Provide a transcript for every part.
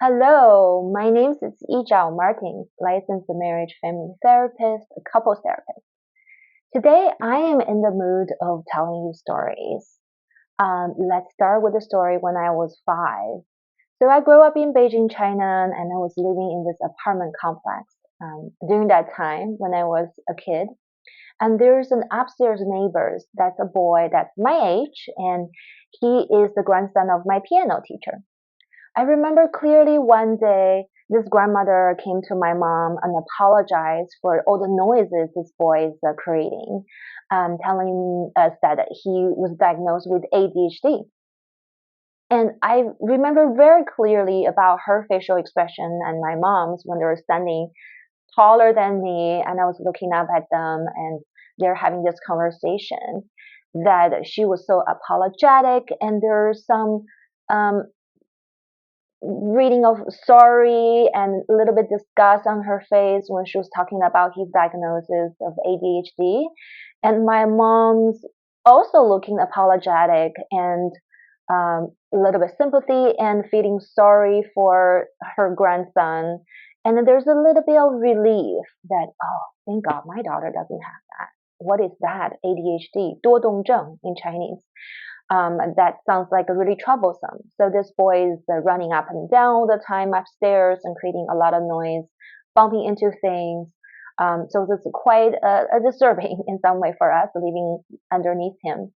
Hello, my name is Yizhao Martins, licensed marriage family therapist, couples therapist. Today, I am in the mood of telling you stories. Let's start with the story when I was 5. So I grew up in Beijing, China, and I was living in this apartment complex during that time when I was a kid. And there's an upstairs neighbor that's a boy that's my age, and he is the grandson of my piano teacher. I remember clearly one day this grandmother came to my mom and apologized for all the noises this boy is creating, telling us that he was diagnosed with ADHD. And I remember very clearly about her facial expression and my mom's when they were standing taller than me and I was looking up at them and they're having this conversation that she was so apologetic and there's some um, reading of sorry and a little bit disgust on her face when she was talking about his diagnosis of ADHD. And my mom's also looking apologetic and a little bit sympathy and feeling sorry for her grandson. And then there's a little bit of relief that, oh, thank God my daughter doesn't have that. What is that? ADHD, 多动症 in Chinese. That sounds like really troublesome. So this boy is running up and down all the time upstairs and creating a lot of noise, bumping into things. So this is quite disturbing in some way for us living underneath him.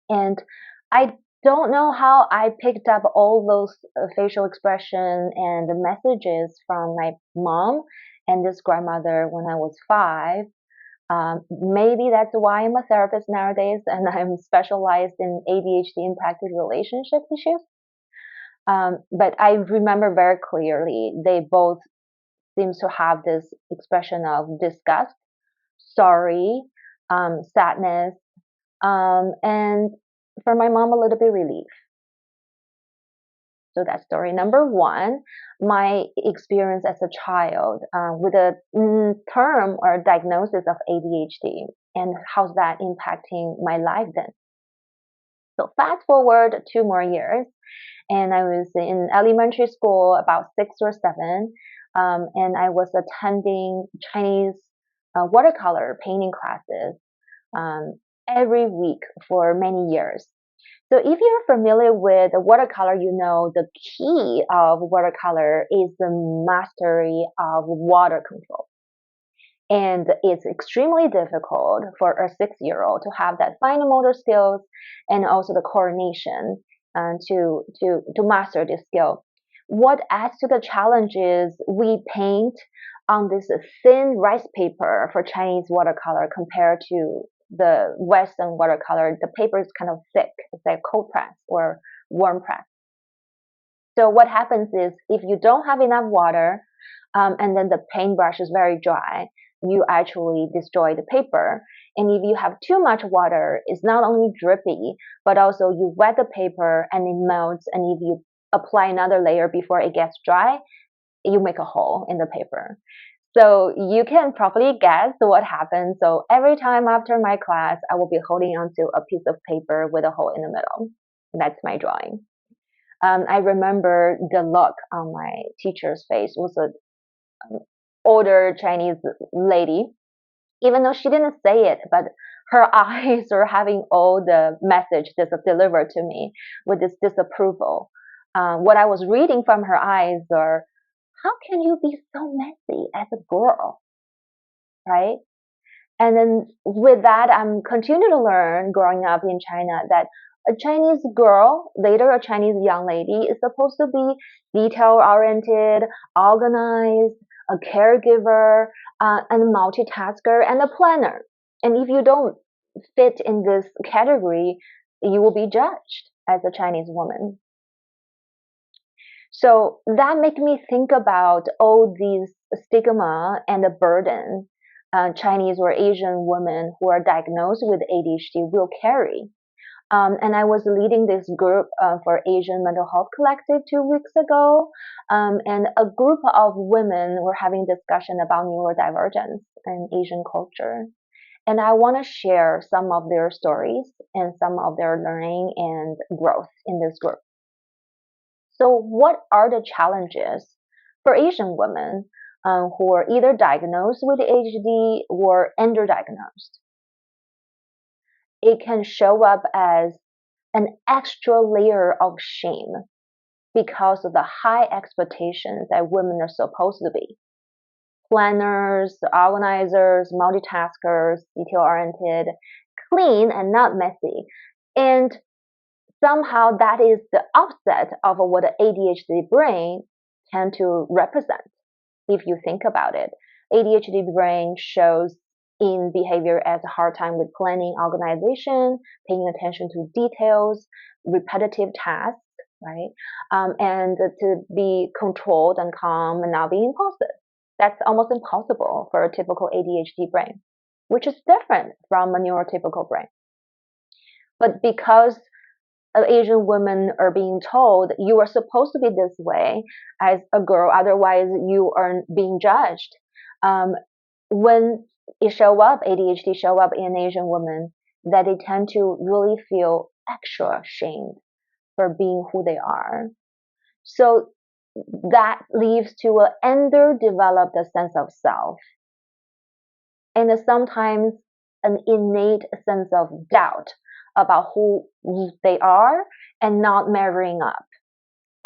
And I don't know how I picked up all those facial expression and the messages from my mom and this grandmother when I was 5. Maybe that's why I'm a therapist nowadays and I'm specialized in ADHD impacted relationship issues. But I remember very clearly they both seem to have this expression of disgust, sorry, sadness, and for my mom, a little bit relief. So that's story number 1, my experience as a child with a term or diagnosis of ADHD and how's that impacting my life then. So fast forward 2 more years and I was in elementary school about 6 or 7 and I was attending Chinese watercolor painting classes every week for many years. So if you're familiar with watercolor, you know the key of watercolor is the mastery of water control. And it's extremely difficult for a 6-year-old to have that fine motor skills and also the coordination to master this skill. What adds to the challenge is we paint on this thin rice paper for Chinese watercolor compared to the Western watercolor. The paper is kind of thick. It's like cold press or warm press. So what happens is if you don't have enough water and then the paintbrush is very dry, you actually destroy the paper. And if you have too much water, it's not only drippy, but also you wet the paper and it melts. And if you apply another layer before it gets dry, you make a hole in the paper. So you can probably guess what happens. So every time after my class, I will be holding onto a piece of paper with a hole in the middle. That's my drawing. I remember the look on my teacher's face was an older Chinese lady, even though she didn't say it, but her eyes were having all the message delivered to me with this disapproval. What I was reading from her eyes are, how can you be so messy as a girl, right? And then with that, I'm continuing to learn growing up in China that a Chinese girl, later a Chinese young lady, is supposed to be detail-oriented, organized, a caregiver, and a multitasker, and a planner. And if you don't fit in this category, you will be judged as a Chinese woman. So that made me think about all these stigma and the burden Chinese or Asian women who are diagnosed with ADHD will carry. And I was leading this group for Asian Mental Health Collective 2 weeks ago, and a group of women were having discussion about neurodivergence in Asian culture. And I want to share some of their stories and some of their learning and growth in this group. So what are the challenges for Asian women who are either diagnosed with ADHD or underdiagnosed? It can show up as an extra layer of shame because of the high expectations that women are supposed to be. Planners, organizers, multitaskers, detail-oriented, clean and not messy. And somehow that is the opposite of what the ADHD brain tend to represent. If you think about it, ADHD brain shows in behavior as a hard time with planning, organization, paying attention to details, repetitive tasks, right? And to be controlled and calm and not be impulsive. That's almost impossible for a typical ADHD brain, which is different from a neurotypical brain. But because Asian women are being told you are supposed to be this way as a girl, otherwise you are being judged. When it show up, ADHD show up in Asian women, that they tend to really feel extra shamed for being who they are. So that leads to an underdeveloped sense of self, and sometimes an innate sense of doubt about who they are and not measuring up.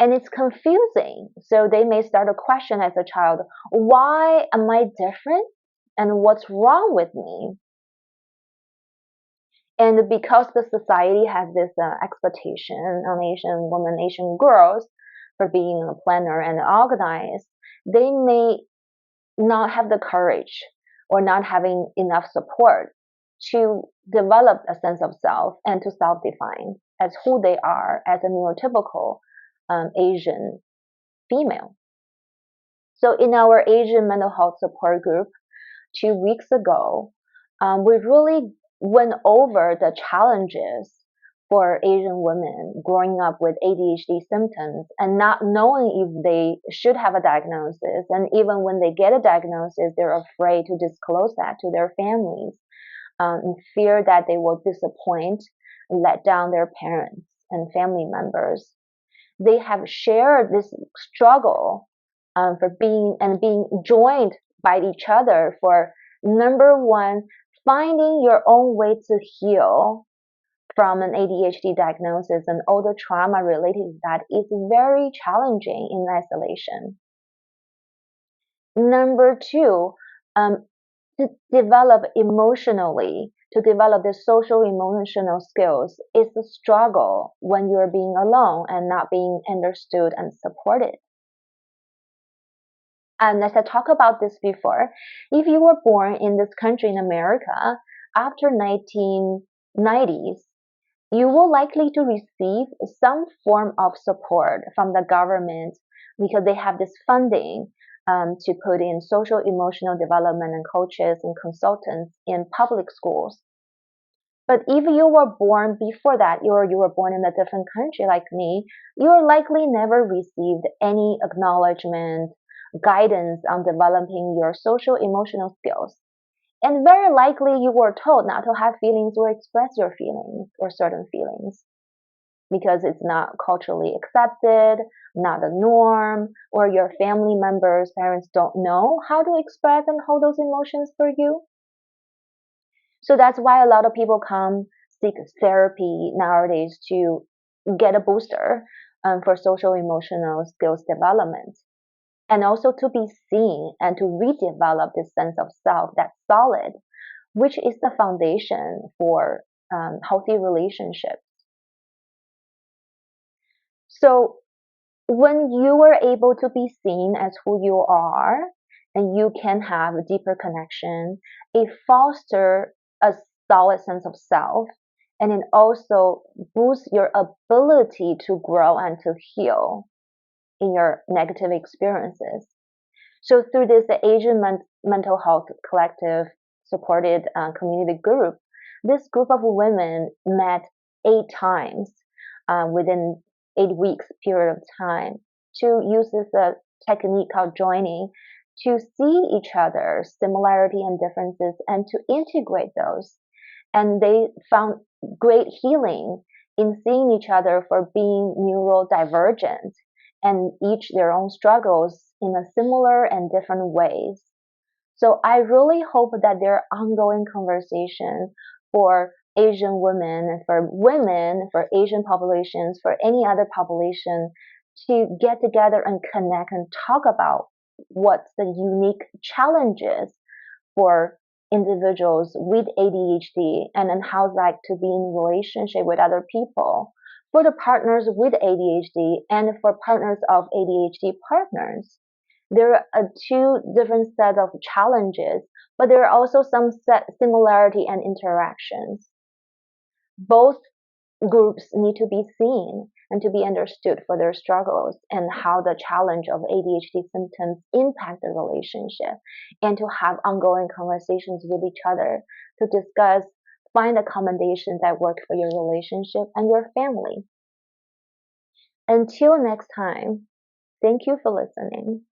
And it's confusing. So they may start to question as a child, why am I different? And what's wrong with me? And because the society has this expectation on Asian women, Asian girls for being a planner and organized, they may not have the courage or not having enough support to develop a sense of self and to self-define as who they are as a neurotypical Asian female. So in our Asian mental health support group 2 weeks ago, we really went over the challenges for Asian women growing up with ADHD symptoms and not knowing if they should have a diagnosis. And even when they get a diagnosis, they're afraid to disclose that to their families, in fear that they will disappoint and let down their parents and family members. They have shared this struggle for being joined by each other for number one, finding your own way to heal from an ADHD diagnosis and all the trauma related to that is very challenging in isolation. Number two, to develop emotionally, to develop the social emotional skills is a struggle when you're being alone and not being understood and supported. And as I talked about this before, if you were born in this country in America after 1990s, you will likely to receive some form of support from the government because they have this funding to put in social emotional development and coaches and consultants in public schools. But if you were born before that, or you were born in a different country like me, you are likely never received any acknowledgement, guidance on developing your social emotional skills. And very likely you were told not to have feelings or express your feelings or certain feelings because it's not culturally accepted, not the norm, or your family members, parents don't know how to express and hold those emotions for you. So that's why a lot of people come seek therapy nowadays to get a booster for social emotional skills development. And also to be seen and to redevelop this sense of self that's solid, which is the foundation for healthy relationships. So when you are able to be seen as who you are and you can have a deeper connection, it fosters a solid sense of self, and it also boosts your ability to grow and to heal in your negative experiences. So through this Asian Mental Health Collective supported community group, this group of women met 8 times within 8 weeks period of time to use this technique called joining to see each other's similarity and differences and to integrate those. And they found great healing in seeing each other for being neurodivergent and each their own struggles in a similar and different ways. So I really hope that there are ongoing conversations for Asian women, for Asian populations, for any other population to get together and connect and talk about what's the unique challenges for individuals with ADHD and then how it's like to be in relationship with other people, for the partners with ADHD and for partners of ADHD partners. There are two different sets of challenges, but there are also some similarity and interactions. Both groups need to be seen and to be understood for their struggles and how the challenge of ADHD symptoms impact the relationship, and to have ongoing conversations with each other to discuss, find accommodations that work for your relationship and your family. Until next time, thank you for listening.